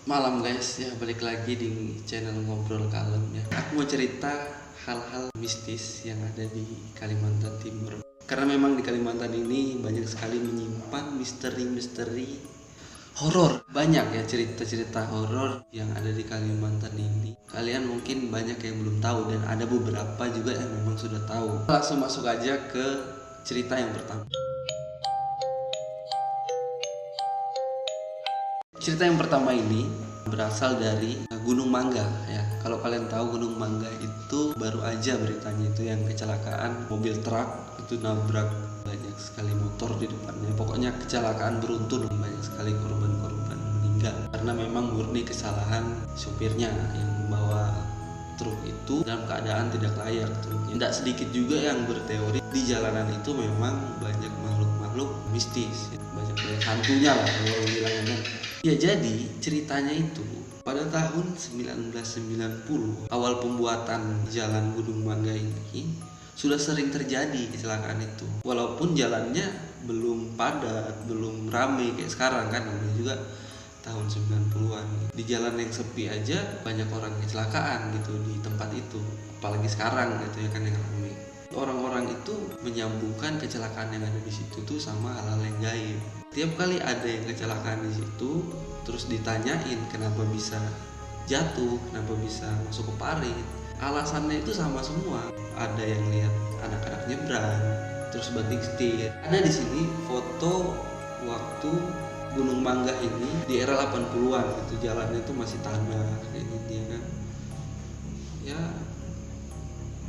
Malam guys, ya balik lagi di channel Ngobrol Kalem ya. Aku mau cerita hal-hal mistis yang ada di Kalimantan Timur. Karena memang di Kalimantan ini banyak sekali menyimpan misteri-misteri horor. Banyak ya cerita-cerita horor yang ada di Kalimantan ini. Kalian mungkin banyak yang belum tahu dan ada beberapa juga yang memang sudah tahu. Langsung masuk aja ke cerita yang pertama. Cerita yang pertama ini berasal dari Gunung Mangga ya. Kalau kalian tahu Gunung Mangga itu baru aja beritanya itu yang kecelakaan mobil truk itu nabrak banyak sekali motor di depannya. Pokoknya kecelakaan beruntun, banyak sekali korban-korban meninggal karena memang murni kesalahan supirnya yang membawa truk itu dalam keadaan tidak layak truknya. Tidak sedikit juga yang berteori di jalanan itu memang banyak makhluk-makhluk mistis ya. Banyak hantunya lah kalau bilangnya. Ya jadi ceritanya itu pada tahun 1990 awal pembuatan jalan Gunung Mangga ini sudah sering terjadi kecelakaan itu. Walaupun jalannya belum padat, belum ramai kayak sekarang kan, namanya juga tahun 90-an. Di jalan yang sepi aja banyak orang kecelakaan gitu di tempat itu. Apalagi sekarang gitu ya kan yang ramai. Orang-orang itu menyambungkan kecelakaan yang ada di situ tuh sama hal-hal yang gaib. Tiap kali ada yang kecelakaan di situ, terus ditanyain kenapa bisa jatuh, kenapa bisa masuk ke parit. Alasannya itu sama semua. Ada yang lihat anak-anak nyebrang, terus banting setir. Ada di sini foto waktu Gunung Mangga ini di era 80-an gitu, jalannya itu masih tanah kayak gitu ya kan. Ya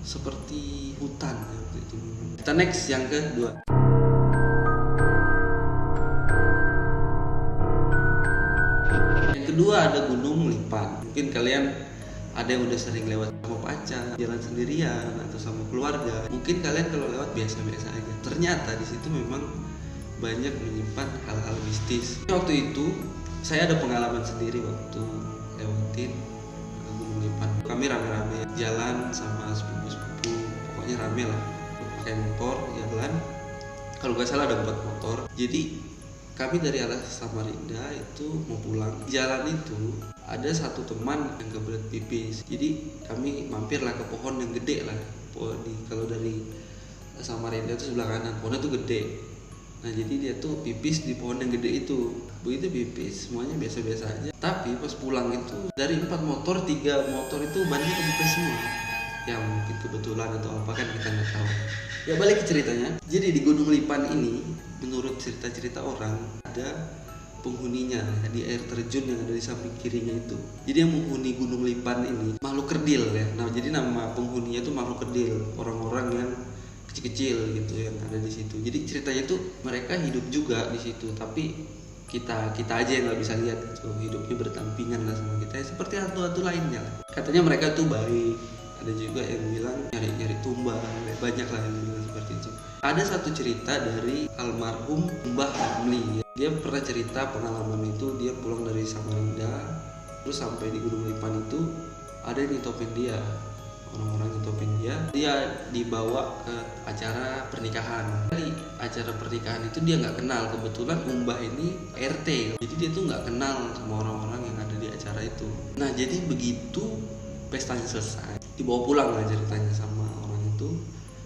seperti hutan gitu. Kita next yang kedua. Yang kedua ada Gunung Lipan. Mungkin kalian ada yang udah sering lewat sama pacar, jalan sendirian atau sama keluarga. Mungkin kalian kalau lewat biasa-biasa aja. Ternyata di situ memang banyak menyimpan hal-hal mistis. Waktu itu saya ada pengalaman sendiri waktu lewatin Gunung Lipan. Kami rame-rame jalan sama sepupu-sepupu, pokoknya rame lah. Pakai motor jalan. Kalau nggak salah ada 4 motor. Jadi kami dari arah Samarinda itu mau pulang. Jalan itu ada satu teman yang kebelet pipis. Jadi kami mampirlah ke pohon yang gede lah. Kalau dari Samarinda itu sebelah kanan, pohonnya tuh gede. Nah jadi dia tuh pipis di pohon yang gede itu. Begitu pipis semuanya biasa-biasa aja. Tapi pas pulang itu dari 4 motor 3 motor itu bannya kempes semua. Yang mungkin kebetulan atau apa kan kita nggak tahu. Ya balik ke ceritanya. Jadi di Gunung Lipan ini menurut cerita-cerita orang ada penghuninya di air terjun yang ada di samping kirinya itu. Jadi yang menghuni Gunung Lipan ini makhluk kerdil ya. Nah jadi nama penghuninya itu makhluk kerdil, orang-orang yang kecil-kecil gitu yang ada di situ. Jadi ceritanya tuh mereka hidup juga di situ, tapi kita aja yang nggak bisa lihat gitu. Hidupnya berdampingan lah sama kita ya, seperti hantu-hantu lainnya lah. Katanya mereka tuh baik. Ada juga yang bilang nyari-nyari tumbal, banyak lah yang bilang seperti itu. Ada satu cerita dari almarhum Mbah Ramli. Dia pernah cerita pengalaman itu, dia pulang dari Samarinda, terus sampai di Gunung Lipan itu ada yang nyetopin dia, orang-orang nyetopin dia. Dia dibawa ke acara pernikahan. Di acara pernikahan itu dia nggak kenal, kebetulan Mbah ini RT, jadi dia tuh nggak kenal sama orang-orang yang ada di acara itu. Nah jadi begitu pestanya selesai, dibawa pulang lah ceritanya sama orang itu,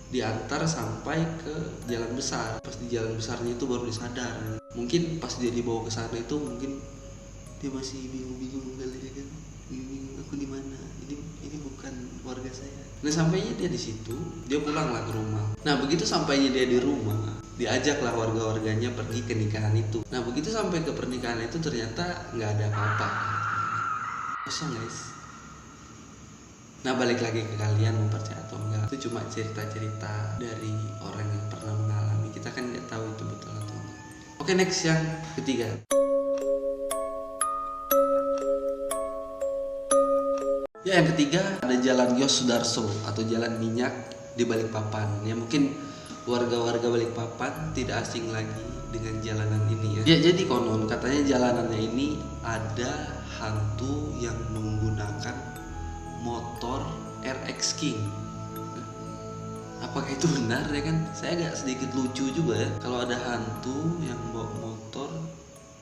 diantar sampai ke jalan besar. Pas di jalan besarnya itu baru disadar. Mungkin pas dia dibawa ke sana itu mungkin dia masih bingung-bingung kali ya kan, bingung aku di mana, ini bukan warga saya. Nah sampainya dia di situ, dia pulang lah ke rumah. Nah begitu sampainya dia di rumah, diajaklah warga-warganya pergi ke nikahan itu. Nah begitu sampai ke pernikahan itu ternyata nggak ada apa-apa, kosong guys. Nah balik lagi ke kalian mau percaya atau enggak, itu cuma cerita-cerita dari orang yang pernah mengalami. Kita kan nggak tahu itu betul atau enggak. Oke next yang ketiga. Ya yang ketiga ada Jalan Yos Sudarso atau Jalan Minyak di Balikpapan. Ya mungkin warga-warga Balikpapan tidak asing lagi dengan jalanan ini ya. Ya jadi konon katanya jalanannya ini ada hantu yang menggunakan motor RX King. Apakah itu benar ya kan? Saya agak sedikit lucu juga ya kalau ada hantu yang bawa motor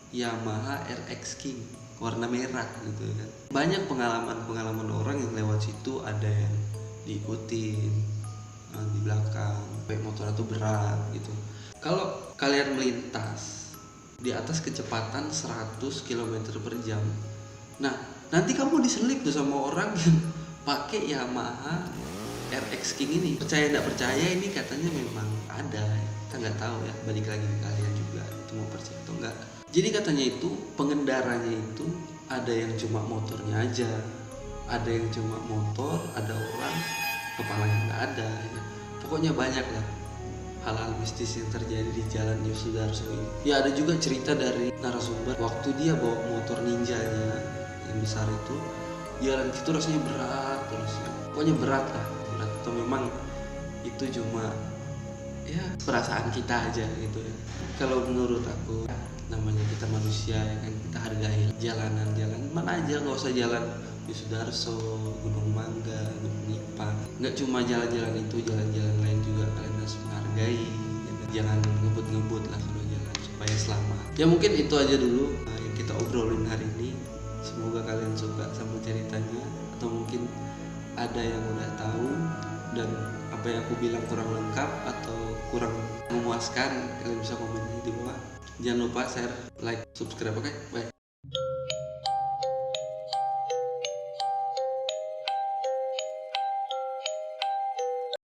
Yamaha RX King. warna merah gitu kan. Banyak pengalaman orang yang lewat situ, ada yang diikutin di belakang, kayak motor itu berat gitu. Kalau kalian melintas di atas kecepatan 100 km per jam, nah nanti kamu diselip tuh sama orang yang pakai Yamaha RX King ini. Percaya nggak percaya, ini katanya memang ada, kita nggak tahu ya, balik lagi ke kalian juga itu mau percaya atau enggak. Jadi katanya itu pengendaranya itu ada yang cuma motornya aja, ada yang cuma motor, ada orang kepalanya nggak ada ya. Pokoknya banyak lah hal-hal mistis yang terjadi di jalan Yosudarso ini. Ya ada juga cerita dari narasumber, waktu dia bawa motor ninjanya yang besar itu, jalan itu rasanya berat terus ya. Pokoknya berat lah, berat. Atau memang itu cuma ya perasaan kita aja gitu ya. Kalau menurut aku, namanya kita manusia ya kan, kita hargai jalanan mana aja, nggak usah jalan Yosudarso, Gunung Mangga, Gunung Lipan. Nggak cuma jalan-jalan itu, jalan-jalan lain juga kalian harus menghargai gitu. Jangan ngebut-ngebut lah kalau jalan, supaya selamat. Ya mungkin itu aja dulu yang kita obrolin hari ini. Semoga kalian suka sama ceritanya, atau mungkin ada yang udah tahu dan apa yang aku bilang kurang lengkap atau kurang memuaskan, kalian bisa komen di bawah. Jangan lupa share, like, subscribe, oke? Bye.